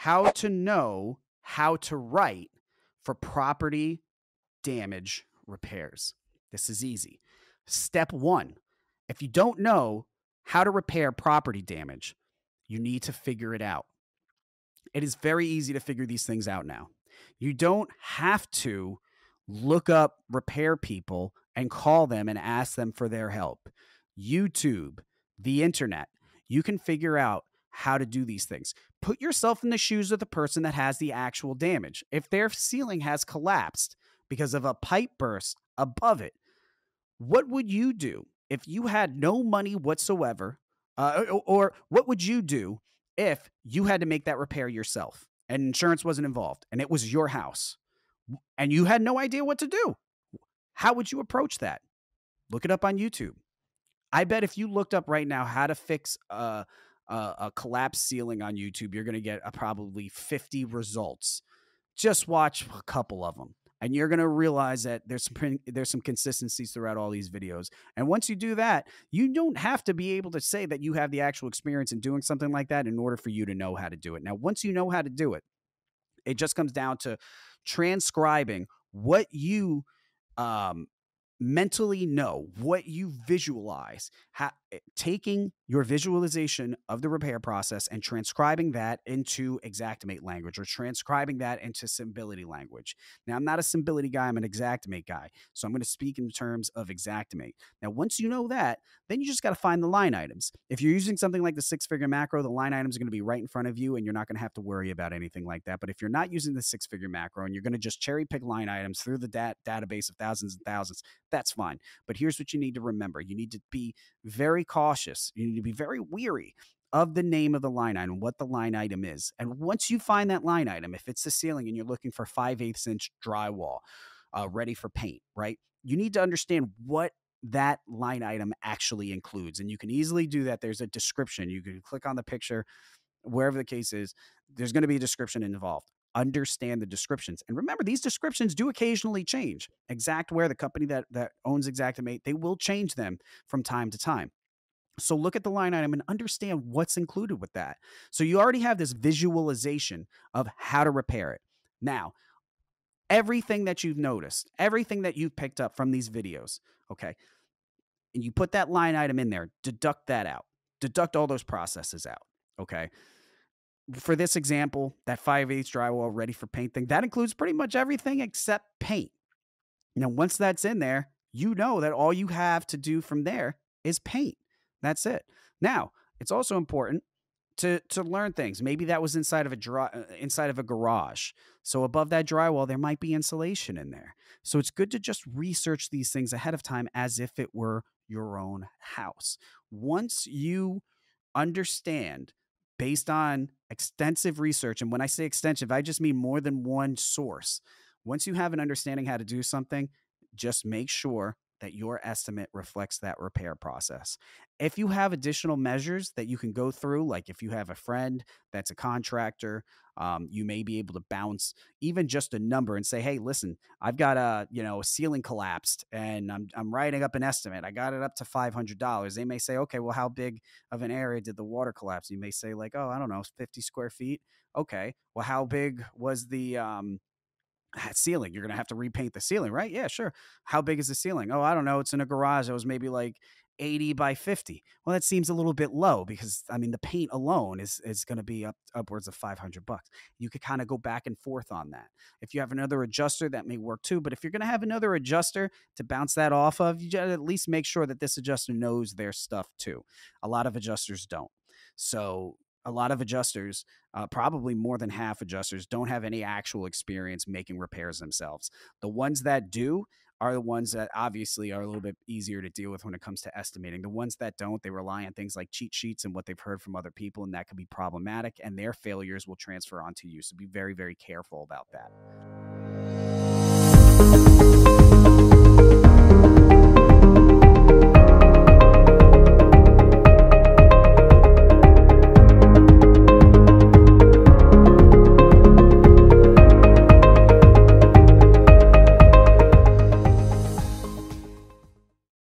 how to know how to write for property damage repairs. This is easy. Step 1, if you don't know how to repair property damage, you need to figure it out. It is very easy to figure these things out now. You don't have to look up repair people and call them and ask them for their help. YouTube, the internet, you can figure out how to do these things. Put yourself in the shoes of the person that has the actual damage. If their ceiling has collapsed because of a pipe burst above it, what would you do if you had no money whatsoever? Or what would you do if you had to make that repair yourself and insurance wasn't involved and it was your house and you had no idea what to do? How would you approach that? Look it up on YouTube. I bet if you looked up right now how to fix a collapsed ceiling on YouTube, you're going to get probably 50 results. Just watch a couple of them, and you're going to realize that there's some consistencies throughout all these videos. And once you do that, you don't have to be able to say that you have the actual experience in doing something like that in order for you to know how to do it. Now, once you know how to do it, it just comes down to transcribing what you mentally know, what you visualize, taking your visualization of the repair process and transcribing that into Xactimate language or transcribing that into Symbility language. Now, I'm not a Symbility guy, I'm an Xactimate guy. So I'm going to speak in terms of Xactimate. Now, once you know that, then you just got to find the line items. If you're using something like the 6-figure macro, the line items are going to be right in front of you and you're not going to have to worry about anything like that. But if you're not using the 6-figure macro and you're going to just cherry pick line items through the database of thousands and thousands, that's fine. But here's what you need to remember. You need to be very cautious. You need to be very weary of the name of the line item, what the line item is. And once you find that line item, if it's the ceiling and you're looking for 5/8 inch drywall ready for paint, right? You need to understand what that line item actually includes. And you can easily do that. There's a description. You can click on the picture, wherever the case is, there's going to be a description involved. Understand the descriptions. And remember, these descriptions do occasionally change. Xactware, the company that owns Xactimate, they will change them from time to time. So look at the line item and understand what's included with that. So you already have this visualization of how to repair it. Now, everything that you've noticed, everything that you've picked up from these videos, okay, and you put that line item in there, deduct that out. Deduct all those processes out, okay? For this example, that 5/8 drywall ready for paint thing, that includes pretty much everything except paint. Now, once that's in there, you know that all you have to do from there is paint. That's it. Now, it's also important to learn things. Maybe that was inside of a garage. So above that drywall, there might be insulation in there. So it's good to just research these things ahead of time as if it were your own house. Once you understand based on extensive research, and when I say extensive, I just mean more than one source. Once you have an understanding how to do something, just make sure that your estimate reflects that repair process. If you have additional measures that you can go through, like if you have a friend that's a contractor, you may be able to bounce even just a number and say, hey, listen, I've got a ceiling collapsed and I'm writing up an estimate. I got it up to $500. They may say, okay, well, how big of an area did the water collapse? You may say like, oh, I don't know, 50 square feet. Okay, well, how big was the ceiling? You're going to have to repaint the ceiling, right? Yeah, sure. How big is the ceiling? Oh, I don't know. It's in a garage. It was maybe like 80 by 50. Well, that seems a little bit low because I mean, the paint alone is going to be upwards of $500. You could kind of go back and forth on that. If you have another adjuster, that may work too. But if you're going to have another adjuster to bounce that off of, you gotta at least make sure that this adjuster knows their stuff too. A lot of adjusters don't. So a lot of adjusters, probably more than half adjusters, don't have any actual experience making repairs themselves. The ones that do are the ones that obviously are a little bit easier to deal with when it comes to estimating. The ones that don't, they rely on things like cheat sheets and what they've heard from other people, and that can be problematic, and their failures will transfer onto you. So be very, very careful about that.